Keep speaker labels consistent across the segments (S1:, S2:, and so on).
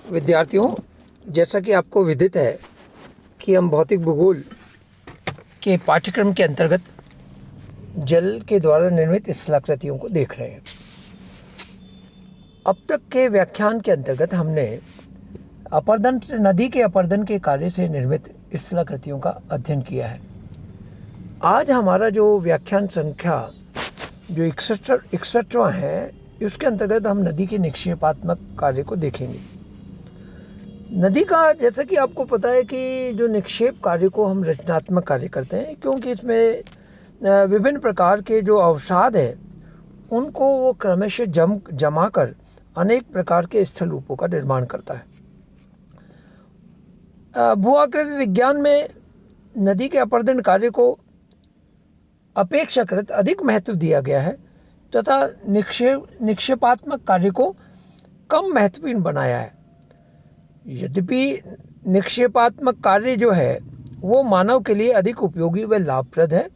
S1: विद्यार्थियों, जैसा कि आपको विदित है कि हम भौतिक भूगोल के पाठ्यक्रम के अंतर्गत जल के द्वारा निर्मित स्थलाकृतियों को देख रहे हैं। अब तक के व्याख्यान के अंतर्गत हमने अपरदन से नदी के अपरदन के कार्य से निर्मित स्थलाकृतियों का अध्ययन किया है। आज हमारा जो व्याख्यान संख्या जो 61वां है, उसके अंतर्गत हम नदी के निक्षेपात्मक कार्य को देखेंगे। नदी का, जैसा कि आपको पता है कि जो निक्षेप कार्य को हम रचनात्मक कार्य करते हैं, क्योंकि इसमें विभिन्न प्रकार के जो अवसाद हैं उनको वो क्रमशः जमा कर अनेक प्रकार के स्थल रूपों का निर्माण करता है। भूआकृति विज्ञान में नदी के अपरदन कार्य को अपेक्षाकृत अधिक महत्व दिया गया है तथा निक्षेपात्मक कार्य को कम महत्वपूर्ण बनाया है। यद्यपि निक्षेपात्मक कार्य जो है वो मानव के लिए अधिक उपयोगी व लाभप्रद है,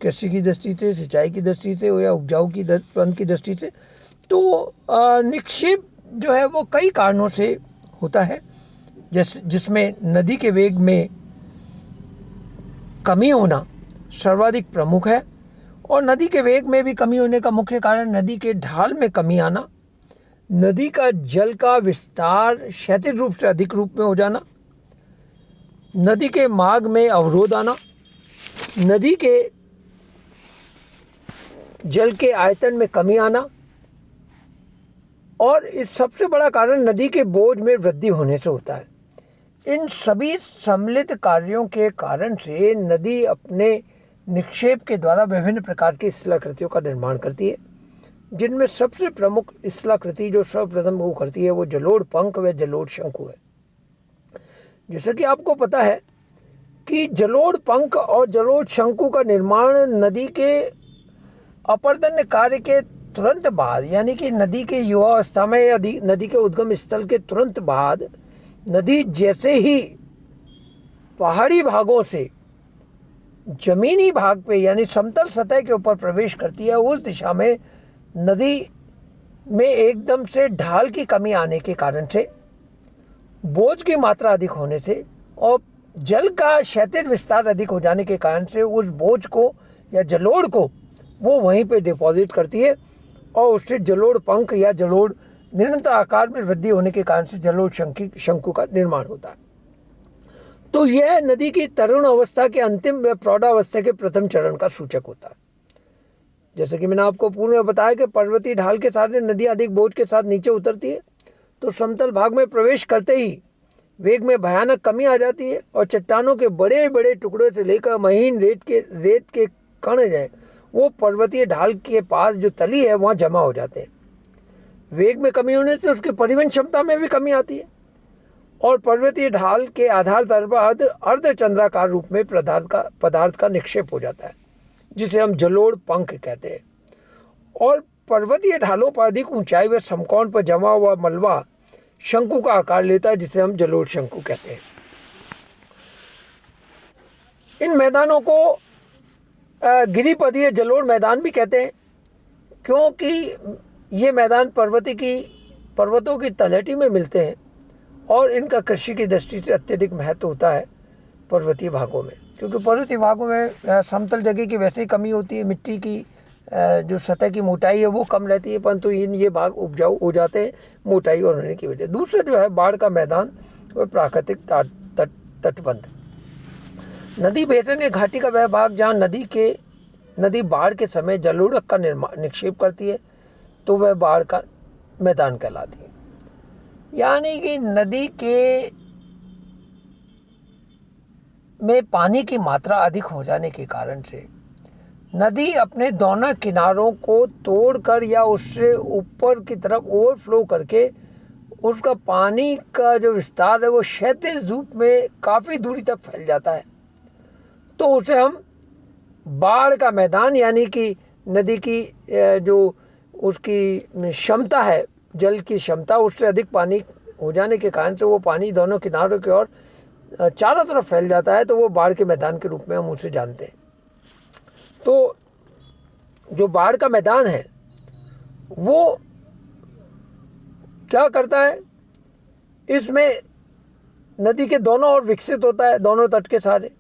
S1: कृषि की दृष्टि से, सिंचाई की दृष्टि से या उपजाऊ की दृष्टि से। तो निक्षेप जो है वो कई कारणों से होता है, जिसमें नदी के वेग में कमी होना सर्वाधिक प्रमुख है। और नदी के वेग में भी कमी होने का मुख्य कारण नदी के ढाल में कमी आना, नदी का जल का विस्तार क्षैतिज रूप से अधिक रूप में हो जाना, नदी के मार्ग में अवरोध आना, नदी के जल के आयतन में कमी आना, और इस सबसे बड़ा कारण नदी के बोझ में वृद्धि होने से होता है। इन सभी सम्मिलित कार्यों के कारण से नदी अपने निक्षेप के द्वारा विभिन्न प्रकार की स्थलाकृतियों का निर्माण करती है, जिनमें सबसे प्रमुख स्थलाकृति जो सर्वप्रथम वो करती है वो जलोढ़ पंख व जलोढ़ शंकु है। जैसा कि आपको पता है कि जलोढ़ पंख और जलोढ़ शंकु का निर्माण नदी के अपरदन कार्य के तुरंत बाद, यानी कि नदी के युवावस्था में या नदी के उद्गम स्थल के तुरंत बाद नदी जैसे ही पहाड़ी भागों से जमीनी भाग पे यानी समतल सतह के ऊपर प्रवेश करती है, उस दिशा में नदी में एकदम से ढाल की कमी आने के कारण से, बोझ की मात्रा अधिक होने से और जल का क्षैतिज विस्तार अधिक हो जाने के कारण से उस बोझ को या जलोढ़ को वो वहीं पे डिपॉजिट करती है और उससे जलोढ़ पंख या जलोढ़ निरंतर आकार में वृद्धि होने के कारण से जलोढ़ शंकु का निर्माण होता है। तो यह नदी की तरुण अवस्था के अंतिम व प्रौढ़ावस्था के प्रथम चरण का सूचक होता है। जैसे कि मैंने आपको पूर्व में बताया कि पर्वतीय ढाल के साथ नदी अधिक बोझ के साथ नीचे उतरती है, तो समतल भाग में प्रवेश करते ही वेग में भयानक कमी आ जाती है और चट्टानों के बड़े बड़े टुकड़े से लेकर महीन रेत के कण जाए वो पर्वतीय ढाल के पास जो तली है वहाँ जमा हो जाते हैं। वेग में कमी होने से उसकी परिवहन क्षमता में भी कमी आती है और पर्वतीय ढाल के आधार तल पर अर्धचंद्राकार रूप में पदार्थ का निक्षेप हो जाता है, जिसे हम जलोढ़ पंख कहते हैं। और पर्वतीय ढालों पर अधिक ऊंचाई व समकोण पर जमा हुआ मलबा शंकु का आकार लेता है, जिसे हम जलोढ़ शंकु कहते हैं। इन मैदानों को गिरिपदीय जलोढ़ मैदान भी कहते हैं, क्योंकि ये मैदान पर्वतों की तलहटी में मिलते हैं और इनका कृषि की दृष्टि से अत्यधिक महत्व होता है पर्वतीय भागों में, क्योंकि पर्वतीय भागों में समतल जगह की वैसे ही कमी होती है, मिट्टी की जो सतह की मोटाई है वो कम रहती है, परंतु ये भाग उपजाऊ हो जाते हैं मोटाई और होने की वजह। दूसरा जो है बाढ़ का मैदान और प्राकृतिक तटबंध। नदी बेसिन घाटी का वह भाग जहाँ नदी बाढ़ के समय जलोढ़ का निक्षेप करती है, तो वह बाढ़ का मैदान कहलाती है। यानी कि नदी के में पानी की मात्रा अधिक हो जाने के कारण से नदी अपने दोनों किनारों को तोड़कर या उससे ऊपर की तरफ ओवरफ्लो करके उसका पानी का जो विस्तार है वो क्षैतिज रूप में काफ़ी दूरी तक फैल जाता है, तो उसे हम बाढ़ का मैदान, यानी कि नदी की जो उसकी क्षमता है, जल की क्षमता उससे अधिक पानी हो जाने के कारण से वो पानी दोनों किनारों की ओर चारों तरफ फैल जाता है, तो वो बाढ़ के मैदान के रूप में हम उसे जानते हैं। तो जो बाढ़ का मैदान है वो क्या करता है इसमें नदी के दोनों ओर विकसित होता है, दोनों तट के सहारे,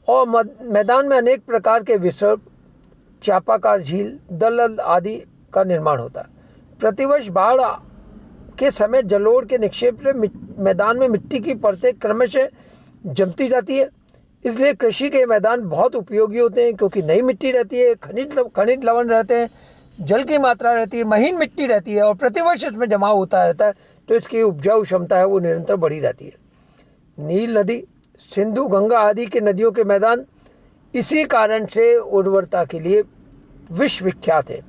S1: और मैदान में अनेक प्रकार के विसर्ग, चापाकार झील, दलदल आदि का निर्माण होता है। प्रतिवर्ष बाढ़ के समय जलोढ़ के निक्षेप से मैदान में मिट्टी की परतें क्रमशः जमती जाती है। इसलिए कृषि के मैदान बहुत उपयोगी होते हैं, क्योंकि नई मिट्टी रहती है, खनिज लवण रहते हैं, जल की मात्रा रहती है, महीन मिट्टी रहती है और प्रतिवर्ष इसमें जमाव होता रहता है, तो इसकी उपजाऊ क्षमता है वो निरंतर बढ़ी रहती है। नील नदी, सिंधु, गंगा आदि के नदियों के मैदान इसी कारण से उर्वरता के लिए विश्व विख्यात है,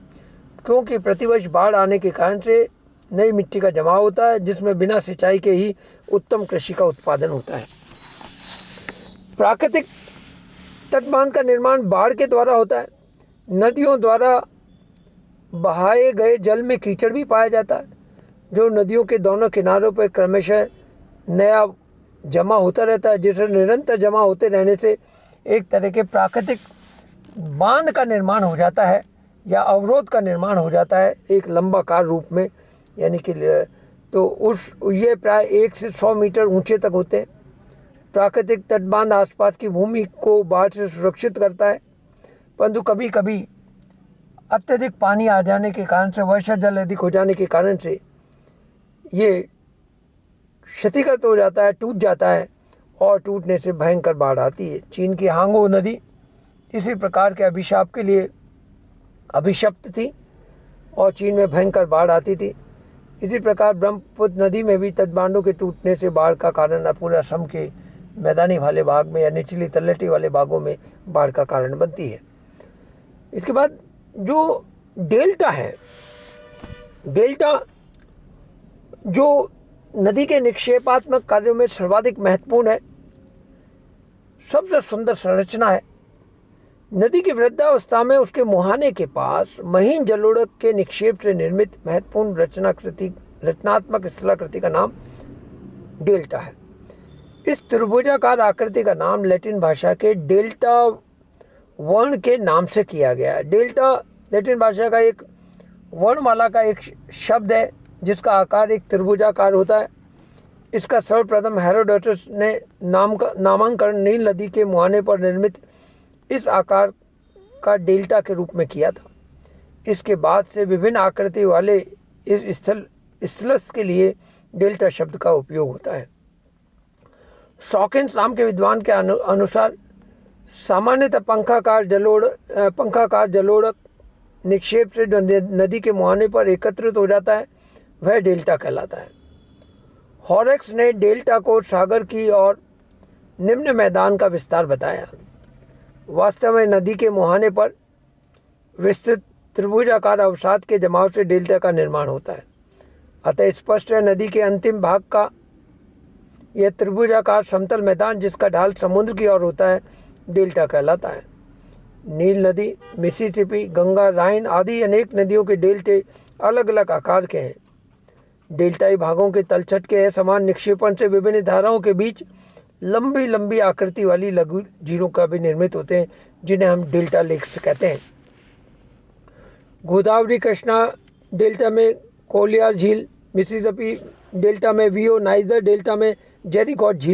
S1: क्योंकि प्रतिवर्ष बाढ़ आने के कारण से नई मिट्टी का जमाव होता है, जिसमें बिना सिंचाई के ही उत्तम कृषि का उत्पादन होता है। प्राकृतिक तटबांध का निर्माण बाढ़ के द्वारा होता है। नदियों द्वारा बहाए गए जल में कीचड़ भी पाया जाता है, जो नदियों के दोनों किनारों पर क्रमशः नया जमा होता रहता है, जिसे निरंतर जमा होते रहने से एक तरह के प्राकृतिक बांध का निर्माण हो जाता है या अवरोध का निर्माण हो जाता है एक लंबाकार रूप में, यानी कि तो ये प्राय 1 से 100 मीटर ऊंचे तक होते हैं। प्राकृतिक तटबांध आसपास की भूमि को बाढ़ से सुरक्षित करता है, परंतु कभी कभी अत्यधिक पानी आ जाने के कारण से, वर्षा जल अधिक हो जाने के कारण से ये क्षतिग्रस्त हो जाता है, टूट जाता है, और टूटने से भयंकर बाढ़ आती है। चीन की हांगो नदी इसी प्रकार के अभिशाप के लिए अभिशप्त थी और चीन में भयंकर बाढ़ आती थी। इसी प्रकार ब्रह्मपुत्र नदी में भी तटबांधों के टूटने से बाढ़ का कारण पूरे असम के मैदानी वाले भाग में या निचली तलहटी वाले भागों में बाढ़ का कारण बनती है। इसके बाद जो डेल्टा है, डेल्टा जो नदी के निक्षेपात्मक कार्यों में सर्वाधिक महत्वपूर्ण है, सबसे सुंदर संरचना है। नदी की वृद्धावस्था में उसके मुहाने के पास महीन जलोढ़ के निक्षेप से निर्मित महत्वपूर्ण रचनात्मक स्थलाकृति का नाम डेल्टा है। इस त्रिभुजाकार आकृति का नाम लैटिन भाषा के डेल्टा वर्ण के नाम से किया गया है। डेल्टा लैटिन भाषा का एक वर्णमाला का एक शब्द है जिसका आकार एक त्रिभुजाकार होता है। इसका सर्वप्रथम हेरोडोटस ने नामांकन नील नदी के मुहाने पर निर्मित इस आकार का डेल्टा के रूप में किया था। इसके बाद से विभिन्न आकृति वाले इस स्थलस के लिए डेल्टा शब्द का उपयोग होता है। शॉकिंस नाम के विद्वान के अनुसार सामान्यतः पंखाकार जलोढ़ निक्षेप से जो नदी के मुहाने पर एकत्रित हो जाता है वह डेल्टा कहलाता है। हॉरेक्स ने डेल्टा को सागर की और निम्न मैदान का विस्तार बताया। वास्तव में नदी के मुहाने पर विस्तृत त्रिभुजाकार अवसाद के जमाव से डेल्टा का निर्माण होता है। अतः स्पष्ट है नदी के अंतिम भाग का यह त्रिभुजाकार समतल मैदान जिसका ढाल समुद्र की ओर होता है डेल्टा कहलाता है। नील नदी, मिसिसिपी, गंगा, राइन आदि अनेक नदियों के डेल्टे अलग अलग आकार के हैं। डेल्टाई भागों के तलछट के असमान निक्षेपण से विभिन्न धाराओं के बीच लंबी लंबी आकृति वाली लघु झीलों का भी निर्मित होते हैं, जिन्हें हम डेल्टा लेक्स कहते हैं। गोदावरी कृष्णा डेल्टा में कोलियार झील, मिसिसिपी डेल्टा में वियो, नाइजर डेल्टा में जेरिको झील